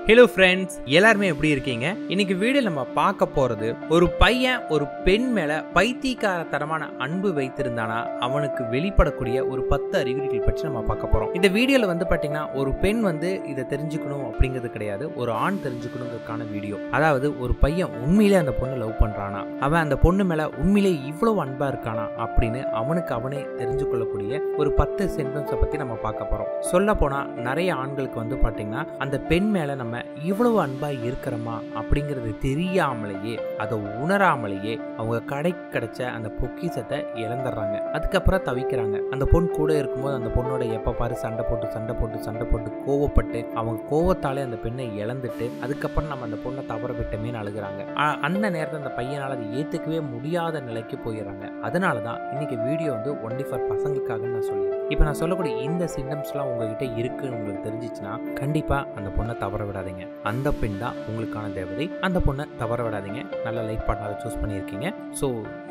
Hello friends, எல்லாருமே எப்படி இருக்கீங்க? இன்னைக்கு வீடியோ நம்ம பார்க்க போறது ஒரு பையன் ஒரு பெண் மேல பைத்தியக்காரத்தனமான அன்பு வைத்திருந்தானா அவனுக்கு வெளிப்படக்கூடிய ஒரு 10 அறிகுறிகள் பற்றி நம்ம பார்க்க போறோம். இந்த வீடியோல பாத்தீங்கன்னா ஒரு பெண் இதை தெரிஞ்சுக்கணும் அப்படிங்கிறது கிடையாது, ஒரு ஆண் தெரிஞ்சுக்கணுங்கிறதுக்கான வீடியோ. அதாவது ஒரு பையன் உண்மையிலே அந்த பொண்ணு லவ் பண்றானா, அவன் அந்த பொண்ணு மேல உண்மையிலே இவ்வளவு அன்பா இருக்கானா அப்படின்னு அவனுக்கு அவனே தெரிஞ்சு கொள்ளக்கூடிய ஒரு 10 சென்டென்ஸை பத்தி நம்ம பார்க்க போறோம். சொல்ல போனா நிறைய ஆண்களுக்கு பாத்தீங்கன்னா அந்த பெண் மேல நம்ம இவ்வளவு அன்பா இருக்கிறோமா அப்படிங்கிறது தெரியாமலேயே, அதை உணராமலேயே அவங்க கிடைச்ச அந்த பொக்கிஷத்தை இழந்துடுறாங்க. அதுக்கப்புறம் தவிக்கிறாங்க. அந்த பொண்ணு கூட இருக்கும்போது அந்த பொண்ணோட எப்ப பாரு சண்டை போட்டு கோவப்பட்டு அவங்க கோவத்தாலே அந்த பெண்ணை இழந்துட்டு அதுக்கப்புறம் நம்ம அந்த பொண்ணை தவற விட்டமேன்னு அழுகுறாங்க. அந்த நேரத்தில் அந்த பையனால் அதை ஏத்துக்கவே முடியாத நிலைக்கு போயிடுறாங்க. அதனாலதான் இன்னைக்கு வீடியோ ஒன்லி ஃபார் பசங்களுக்காக நான் சொல்லிடுறேன். இப்ப நான் சொல்லக்கூடிய இந்த சிம்டம்ஸ்லாம் உங்ககிட்ட இருக்குன்னு உங்களுக்கு தெரிஞ்சிச்சுன்னா கண்டிப்பா அந்த பொண்ணை தவற விடாதீங்க. அந்த பெண் தான் உங்களுக்கான தேவதை. அந்த பொண்ணை தவற விடாதீங்க. நல்ல லைஃப் பார்ட்னரை சூஸ் பண்ணியிருக்கீங்க. So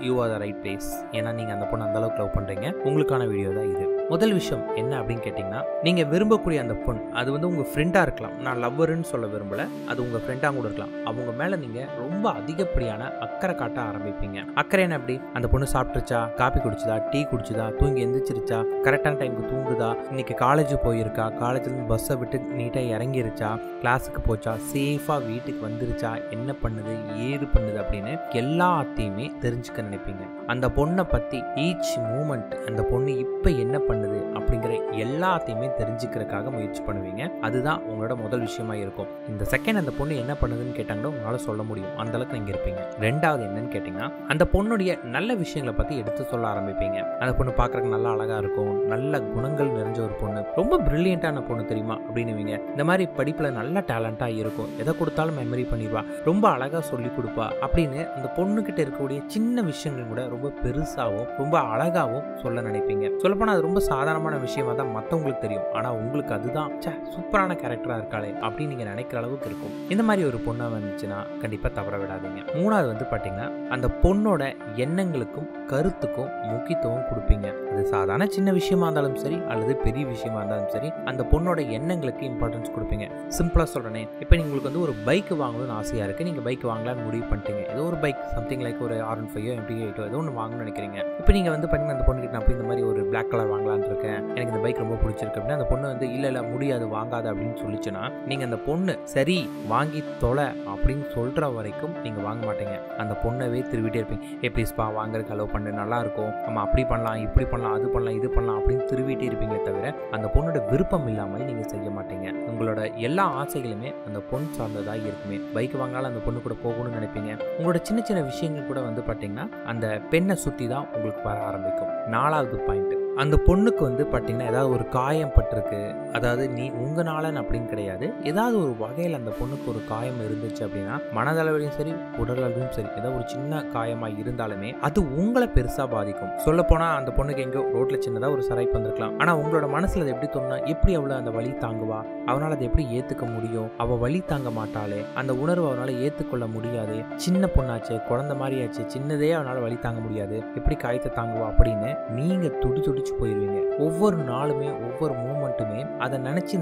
you are the right place. ஏன்னா நீங்க அந்த பொண்ணை அந்த அளவுக்கு லவ் பண்றீங்க. உங்களுக்கான வீடியோ தான் இது. முதல் விஷயம் என்ன அப்படின்னு கேட்டீங்கன்னா, நீங்க விரும்பக்கூடிய அந்த பொண் அது உங்க ஃப்ரெண்டா இருக்கலாம். நான் லவ்வருன்னு சொல்ல விரும்பல, அது உங்க ஃப்ரெண்டா கூட இருக்கலாம். அவங்க மேல நீங்க ரொம்ப அதிகப்படியான அக்கறை காட்ட ஆரம்பிப்பீங்க. அக்கறை என்ன? எப்படி அந்த பொண்ணு சாப்பிட்டுருச்சா, காபி குடிச்சுதா, டீ குடிச்சுதா, தூங்கி எந்திரிச்சிருச்சா, கரெக்டான டைமுக்கு தூங்குதா, இன்னைக்கு காலேஜ் போயிருக்கா, காலேஜ்ல பஸ்ஸை விட்டு நீட்டா இறங்கிருச்சா, கிளாஸுக்கு போச்சா, சேஃபா வீட்டுக்கு வந்துருச்சா, என்ன பண்ணுது ஏது பண்ணுது அப்படின்னு எல்லாத்தையுமே தெரிஞ்சுக்க நினைப்பீங்க. அந்த பொண்ணை பத்தி ஈச் மூமெண்ட், அந்த பொண்ணு இப்ப என்ன பண்ணுது அப்படிங்கிற எல்லாத்தையுமே தெரிஞ்சுக்கிறதுக்காக முயற்சி பண்ணுவீங்க. அதுதான் உங்களோட முதல் விஷயமா இருக்கும். இந்த செகண்ட் அந்த பொண்ணு என்ன பண்ணுதுன்னு கேட்டாங்கன்னா உங்களால சொல்ல முடியும். அந்த அளவுக்கு நீங்க இருப்பீங்க. ரெண்டாவது என்னன்னு கேட்டீங்கன்னா, அந்த பொண்ணுடைய நல்ல விஷயங்களை பத்தி எடுத்து சொல்ல ஆரம்பிப்பீங்க. அந்த பொண்ணு பாக்குறதுக்கு நல்லா அழகா இருக்கும், நல்ல குணங்கள் நிறைஞ்ச ஒரு பொண்ணு, ரொம்ப பிரில்லியண்டான பொண்ணு தெரியுமா அப்படின்னுவீங்க. இந்த மாதிரி படிப்புல நல்ல டேலண்டா இருக்கும், எதை கொடுத்தாலும் மெமரி பண்ணிடுவா, ரொம்ப அழகா சொல்லி கொடுப்பா அப்படின்னு அந்த பொண்ணு கிட்ட இருக்கக்கூடிய சின்ன விஷயங்கள் கூட ரொம்ப பெருசாவும் ரொம்ப அழகாவும் சொல்ல நினைப்பீங்க. சொல்லப்போனா அது ரொம்ப சாதாரணமான விஷயமா தான் மற்றவங்களுக்கு தெரியும். ஆனா உங்களுக்கு அதுதான் சூப்பரான கேரக்டரா இருக்காளே அப்படின்னு நீங்க நினைக்கிற அளவுக்கு இருக்கும். இந்த மாதிரி ஒரு பொண்ணா வந்துச்சுன்னா கண்டிப்பா தவற விடாதீங்க. மூணாவது பாத்தீங்கன்னா, அந்த பொண்ணோட எண்ணங்களுக்கும் கருத்துக்கும் முக்கியத்துவம் கொடுப்பீங்க. அது சாதாரண சின்ன விஷயமா இருந்தாலும் சரி அல்லது பெரிய விஷயமா இருந்தாலும் சரி, அந்த பொண்ணோட எண்ணங்களுக்கு இம்பார்ட்டன்ஸ் கொடுப்பீங்க. சிம்பிளா சொல்றேனே, இப்போ உங்களுக்கு ஒரு பைக் வாங்கணும்னு ஆசையா இருக்கு, நீங்க பைக் வாங்கலாம்னு முடிவு பண்ணிட்டீங்க. ஏதோ ஒரு பைக் சம்திங் லைக் ஒரு R15 MT8 ஏதோ ஒன்று வாங்கணும்னு நினைக்கிறீங்க. இப்போ நீங்க பாத்தீங்கன்னா அந்த பொண்ணுகிட்ட நான் இந்த மாதிரி ஒரு பிளாக் கலர் வாங்கலான்னு இருக்கேன், எனக்கு இந்த பைக் ரொம்ப பிடிச்சிருக்கு அப்படின்னா அந்த பொண்ணு இல்ல முடியாது வாங்காத அப்படின்னு சொல்லிச்சுன்னா நீங்க அந்த பொண்ணு சரி வாங்கி தொலை அப்படின்னு சொல்ற வரைக்கும் நீங்க வாங்க மாட்டீங்க. அந்த பொண்ணவே திருவிட்டே இருப்பீங்க. ப்ளீஸ்பா வாங்குறதுக்கு அலோவ் பண்ணு, நல்லா இருக்கும், நம்ம அப்படி பண்ணலாம் இப்படி பண்ணலாம் அது பண்ணலாம் இது பண்ணலாம் அப்படின்னு திருவிட்டே இருப்பீங்களே தவிர அந்த பொண்ணோட விருப்பம் இல்லாமல் நீங்க செய்ய மாட்டீங்க. உங்களோட எல்லா ஆசைகளுமே அந்த பொண்ணு சார்ந்ததா இருக்குமே. பைக் வாங்கினாலும் அந்த பொண்ணு கூட போகணும்னு நினைப்பீங்க. உங்களோட சின்ன சின்ன விஷயங்கள் கூட பாத்தீங்கன்னா அந்த பெண்ணை சுத்தி தான் உங்களுக்கு வர ஆரம்பிக்கும். நாலாவது பாயிண்ட், அந்த பொண்ணுக்கு பாத்தீங்கன்னா ஏதாவது ஒரு காயம் பட்டிருக்கு, அதாவது நீ உங்களால அப்படின்னு கிடையாது, ஏதாவது ஒரு வகையில் அந்த பொண்ணுக்கு ஒரு காயம் இருந்துச்சு அப்படின்னா மனதளவிலும் சரி உடலளவிலும் சரி ஏதாவது ஒரு சின்ன காயமா இருந்தாலுமே அது உங்களை பெருசா பாதிக்கும். சொல்ல போனா அந்த பொண்ணுக்கு எங்க ரோட்ல சின்னதா ஒரு சராய்ப்பு வந்திருக்கலாம், ஆனா உங்களோட மனசுல அது எப்படி தோணுனா, எப்படி அவளை அந்த வலி தாங்குவா, அவனால அதை எப்படி ஏத்துக்க முடியும், அவ வலி தாங்க மாட்டாளே, அந்த உணர்வு அவனால ஏத்துக்கொள்ள முடியாது, சின்ன பொண்ணாச்சு குழந்தை மாதிரியாச்சு, சின்னதே அவனால வலி தாங்க முடியாது, எப்படி காயத்தை தாங்குவா அப்படின்னு நீங்க துடிச்சு போயிருவீங்க. ஒவ்வொரு நாளுமே ஒவ்வொரு மூமெண்ட்டுமே அதை நினைச்சு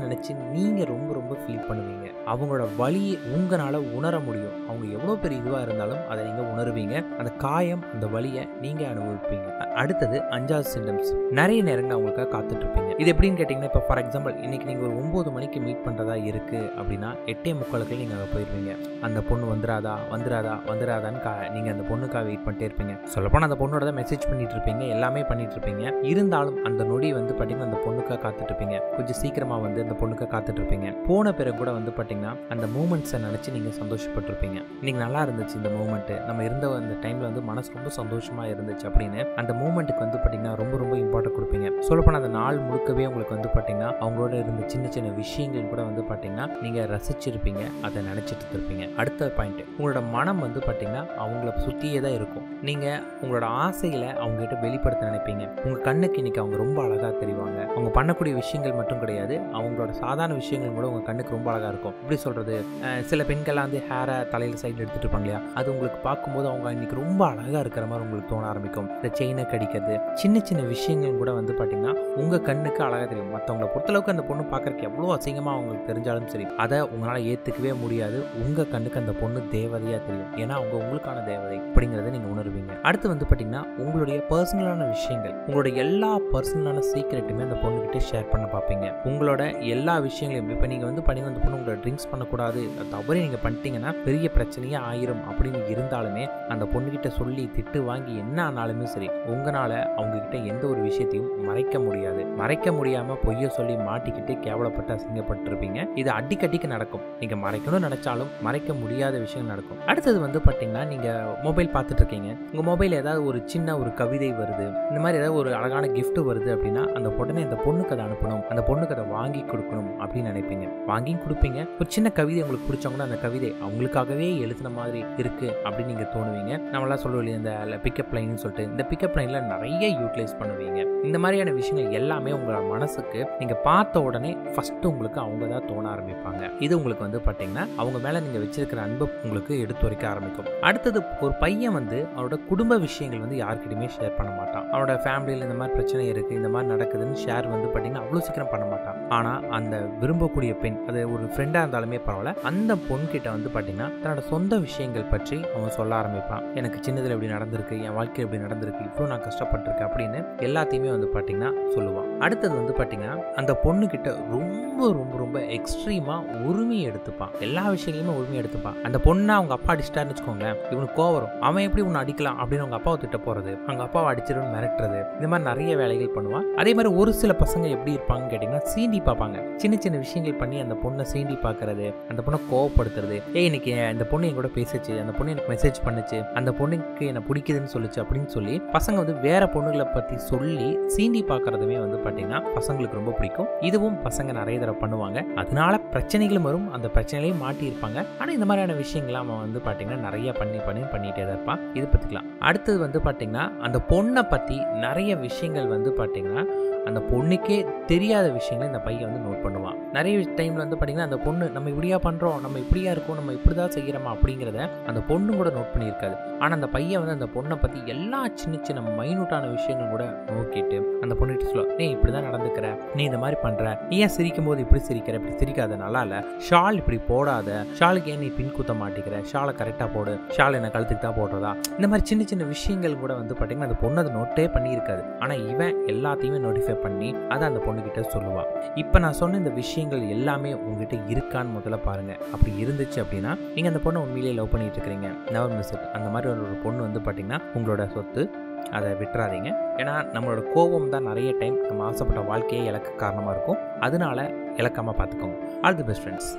நீங்க ரொம்ப ரொம்ப ஃபீல் பண்ணுவீங்க. அவங்களோட வலியை உங்களால உணர முடியும். அவங்க எவ்வளவு பெரிய இதுவா இருந்தாலும் அதை நீங்க உணர்வீங்க. அந்த காயம் அந்த வலியை நீங்க அனுபவிப்பீங்க. அடுத்தது 5வது சிம்டம்ஸ், நிறைய நேரங்கள் அவங்களுக்காக காத்துட்டு இருப்பீங்க. இது எப்படின்னு கேட்டீங்கன்னா, இப்போ ஃபார் எக்ஸாம்பிள் இன்னைக்கு நீங்க ஒரு 9 மணிக்கு மீட் பண்றதா இருக்கு அப்படின்னா 8:45 நீங்க அங்கே போயிருவீங்க. அந்த பொண்ணு வந்துராதான்னு நீங்க அந்த பொண்ணுக்காக வெயிட் பண்ணிட்டே இருப்பீங்க. சொல்லப்போனா அந்த பொண்ணோட தான் மெசேஜ் பண்ணிட்டு இருப்பீங்க, எல்லாமே பண்ணிட்டு இருப்பீங்க. இருந்தாலும் அந்த நொடி பாத்தீங்கன்னா அந்த பொண்ணுக்காக காத்துட்டு இருப்பீங்க. கொஞ்சம் சீக்கிரமா அந்த பொண்ணுக்காக காத்துட்டு இருப்பீங்க. போன பிறகு கூட பாத்தீங்கன்னா அந்த மூமெண்ட்ஸை நினைச்சு நீங்க சந்தோஷப்பட்டிருப்பீங்க. நீங்க நல்லா இருந்துச்சு இந்த மூமெண்ட், நம்ம இருந்த அந்த டைம்ல மனசு ரொம்ப சந்தோஷமா இருந்துச்சு அப்படின்னு அந்த மூமெண்ட்டுக்கு பாத்தீங்கன்னா ரொம்ப ரொம்ப இம்பார்ட்டன்ட் கொடுப்பீங்க. சொல்லப்போனா அந்த நாள் முழுக்கவே உங்களுக்கு பாத்தீங்கன்னா அவங்களோட இருந்த சின்ன சின்ன விஷயங்கள் கூட பாத்தீங்கன்னா நீங்க ரசிச்சிருப்பீங்க, அதை நினைச்சிட்டு இருப்பீங்க. அடுத்த பாயிண்ட், உங்களோட மனம் பாத்தீங்கன்னா அவங்கள சுத்தியே தான் இருக்கும். நீங்க உங்களோட ஆசைகளை அவங்க கிட்ட வெளிப்படுத்த நினைப்பீங்க. உங்க கண்ணுக்கு இன்னைக்கு அவங்க ரொம்ப அழகாக தெரிவாங்க. அவங்க பண்ணக்கூடிய விஷயங்கள் மட்டும் கிடையாது, அவங்களோட சாதாரண விஷயங்கள் கூட உங்கள் கண்ணுக்கு ரொம்ப அழகாக இருக்கும். எப்படி சொல்கிறது, சில பெண்கள்லாம் வந்து ஹேரை தலையில் சைடில் எடுத்துகிட்டு இருப்பாங்க இல்லையா, அது உங்களுக்கு பார்க்கும்போது அவங்க இன்னைக்கு ரொம்ப அழகாக இருக்கிற மாதிரி உங்களுக்கு தோண ஆரம்பிக்கும். இந்த செயினை கடிக்கிறது, சின்ன சின்ன விஷயங்கள் கூட வந்து பார்த்தீங்கன்னா உங்கள் கண்ணுக்கு அழகாக தெரியும். மற்றவங்களை பொறுத்தளவுக்கு அந்த பொண்ணு பார்க்குறதுக்கு எவ்வளோ அசிங்கமாக அவங்களுக்கு தெரிஞ்சாலும் சரி, அதை உங்களால் ஏற்றுக்கவே முடியாது. உங்கள் கண்ணுக்கு அந்த பொண்ணு தேவதையாக தெரியும். ஏன்னா அவங்க உங்களுக்கான தேவதை அப்படிங்கிறத நீங்கள் உணர்வீங்க. அடுத்து வந்து பார்த்தீங்கன்னா உங்களுடைய பர்சனலான விஷயங்கள், உங்களோட எல்லா பர்சனலான சீக்ரெட்டுமே அந்த பொண்ணுகிட்ட ஷேர் பண்ண பார்ப்பீங்க. உங்களோட எல்லா விஷயங்களையும், இப்போ நீங்கள் வந்து பண்ணீங்கன்னா அந்த பொண்ணு உங்களை ட்ரிங்க்ஸ் பண்ணக்கூடாது, தவறி நீங்கள் பண்ணிட்டீங்கன்னா பெரிய பிரச்சனையே ஆயிரும் அப்படின்னு இருந்தாலுமே அந்த பொண்ணுகிட்ட சொல்லி திட்டு வாங்கி என்ன ஆனாலுமே சரி, உங்களால் அவங்ககிட்ட எந்த ஒரு விஷயத்தையும் மறைக்க முடியாது. மறைக்க முடியாமல் பொய்ய சொல்லி மாட்டிக்கிட்டு கேவலப்பட்டு அசிங்கப்பட்டிருப்பீங்க. இது அடிக்கடிக்கு நடக்கும். நீங்கள் மறைக்கணும்னு நினைச்சாலும் மறைக்க முடியாத விஷயம் நடக்கும். அடுத்தது வந்து பார்த்தீங்கன்னா நீங்கள் மொபைல் பார்த்துட்டு இருக்கீங்க, உங்கள் மொபைல் ஏதாவது ஒரு சின்ன ஒரு கவிதை வருது, இந்த மாதிரி ஏதாவது ஒரு அழகான கிஃப்ட் வருது அப்படின்னா அந்த உடனே அந்த பொண்ணுக்கு அதை அனுப்பணும், அந்த பொண்ணுக்கு அதை வாங்கி கொடுக்கணும் அப்படின்னு நினைப்பீங்க. வாங்கி கொடுப்பீங்க. ஒரு சின்ன கவிதை உங்களுக்கு பிடிச்சவங்கன்னா அந்த கவிதை அவங்களுக்காகவே எழுதின மாதிரி இருக்கு அப்படின்னு நீங்கள் தோணுவீங்க. நம்மளாம் சொல்லுவோம் இல்லையா, இந்த பிக்கப் லைன்னு சொல்லிட்டு, இந்த பிக்கப் லைனில் நிறைய யூட்டிலைஸ் பண்ணுவீங்க. இந்த மாதிரியான விஷயங்கள் எல்லாமே உங்களோட மனசுக்கு நீங்கள் பார்த்த உடனே ஃபர்ஸ்ட் உங்களுக்கு அவங்க தான் தோண ஆரம்பிப்பாங்க. இது உங்களுக்கு வந்து பார்த்தீங்கன்னா அவங்க மேலே நீங்கள் வச்சிருக்கிற அன்பை உங்களுக்கு எடுத்து வைக்க ஆரம்பிக்கும். அடுத்தது, ஒரு பையன் வந்து அவரோட குடும்ப விஷயங்கள் வந்து யார்கிட்டயுமே ஷேர் பண்ண மாட்டான். அவனோட ஃபேமிலியில் இந்த மாதிரி பிரச்சனை இருக்குது, இந்த மாதிரி நடக்குதுன்னு ஷேர் வந்து பார்த்தீங்கன்னா அவ்வளோ சீக்கிரம் பண்ண மாட்டான். ஆனால் அந்த விரும்பக்கூடிய பெண், அது ஒரு ஃப்ரெண்டாக இருந்தாலுமே பரவாயில்ல, அந்த பொண்கிட்ட வந்து பார்த்தீங்கன்னா தன்னோட சொந்த விஷயங்கள் பற்றி அவன் சொல்ல ஆரம்பிப்பான். எனக்கு சின்னதில் இப்படி நடந்திருக்கு, என் வாழ்க்கையில் இப்படி நடந்திருக்கு, இவ்வளோ நான் கஷ்டப்பட்டிருக்கேன் அப்படின்னு எல்லாத்தையுமே வந்து பார்த்தீங்கன்னா சொல்லுவான். அடுத்தது வந்து பார்த்தீங்கன்னா அந்த பொண்ணுக்கிட்ட ரொம்ப ரொம்ப ரொம்ப எக்ஸ்ட்ரீமாக உரிமையை எடுத்துப்பான். எல்லா விஷயங்களையுமே உரிமையை எடுத்துப்பான். அந்த பொண்ணை அவங்க அப்பா அடிச்சிட்டாருன்னு வச்சுக்கோங்களேன், இவனுக்கு கோவம் வரும். அவன் எப்படி உன்னை அடிக்கலாம் அப்படின்னு அவங்க அப்பாவை திட்ட போகிறது, அவங்க அப்பாவை அடிச்சிருன்னு மிரட்டுறது, இந்த மாதிரி நிறைய வேலைகள் பண்ணுவான். அதே மாதிரி ஒரு சில பசங்க எப்படி இருப்பாங்கன்னு கேட்டிங்கன்னா சீண்டி பார்ப்பாங்க. சின்ன சின்ன விஷயங்கள் பண்ணி அந்த பொண்ணை சீண்டி பார்க்கறது, அந்த பொண்ணை கோவப்படுத்துறது. இன்னைக்கு இந்த பொண்ணு என் கூட பேசிச்சு, அந்த பொண்ணு எனக்கு மெசேஜ் பண்ணுச்சு, அந்த பொண்ணுக்கு என்ன பிடிக்குதுன்னு சொல்லிச்சு அப்படின்னு சொல்லி பசங்க வந்து வேற பொண்ணுகளை பற்றி சொல்லி சீண்டி பார்க்கறதுமே வந்து பார்த்தீங்கன்னா பசங்களுக்கு ரொம்ப பிடிக்கும். இதுவும் பசங்க நிறைய தடவை பண்ணுவாங்க. அதனால பிரச்சனைகளும் வரும், அந்த பிரச்சனையிலையும் மாட்டி இருப்பாங்க. ஆனால் இந்த மாதிரியான விஷயங்கள்லாம் அவன் வந்து பார்த்தீங்கன்னா நிறைய பண்ணிட்டே தான் இருப்பான். இது பற்றிக்கலாம். அடுத்தது வந்து பார்த்தீங்கன்னா அந்த பொண்ணை பற்றி நிறைய விஷயங்கள் வந்து பார்த்தீங்கன்னா அந்த பொண்ணுக்கே தெரியாத விஷயங்களை இந்த பையன் வந்து நோட் பண்ணுவான். நிறைய டைமில் வந்து பார்த்தீங்கன்னா அந்த பொண்ணு நம்ம இப்படியா பண்ணுறோம், நம்ம இப்படியா இருக்கோம், நம்ம இப்படி தான் செய்கிறோமா அப்படிங்கிறத அந்த பொண்ணு கூட நோட் பண்ணியிருக்காது. ஆனால் அந்த பையன் வந்து அந்த பொண்ணை பற்றி எல்லா சின்ன சின்ன மைனூட்டான விஷயங்கள் கூட நோக்கிட்டு அந்த பொண்ணுகிட்ட சொல்லுவா, நீ இப்படி தான் நடந்துக்கிற, நீ இந்த மாதிரி பண்ணுற, நீ ஏன் சிரிக்கும் போது இப்படி சிரிக்கிற, இப்படி சிரிக்காத, நல்லா இல்லை, ஷால் இப்படி போடாத, ஷாலுக்கு ஏன் நீ பின் குத்த மாட்டேங்கிற, ஷாலை கரெக்டாக போடு, ஷால் என்ன கழுத்துக்கு தான் போடுறதா, இந்த மாதிரி சின்ன சின்ன விஷயங்கள் கூட வந்து பார்த்தீங்கன்னா அந்த பொண்ணு அதை நோட்டே பண்ணியிருக்காது. ஆனால் இவன் எல்லாத்தையுமே நோட்டிஃபை பண்ணி அதை அந்த பொண்ணுகிட்ட சொல்லுவா. இப்போ நான் சொன்ன இந்த விஷயங்கள் எல்லாமே உங்ககிட்ட இருக்கான்னு முதல்ல பாருங்க. அப்படி இருந்துச்சு அப்படின்னா நீங்க அந்த பொண்ணை உண்மையிலேயே லவ் பண்ணிட்டு இருக்கிறீங்க. Never miss it. அந்த மாதிரி ஒரு பொண்ணு வந்து பார்த்தீங்கன்னா உங்களோட சொத்து, அதை விட்டுறாதீங்க. ஏன்னா நம்மளோட கோபம் தான் நிறைய டைம் நம்ம ஆசைப்பட்ட வாழ்க்கையே இழக்க காரணமாக இருக்கும். அதனால இழக்காமல் பார்த்துக்கோங்க. All the best friends.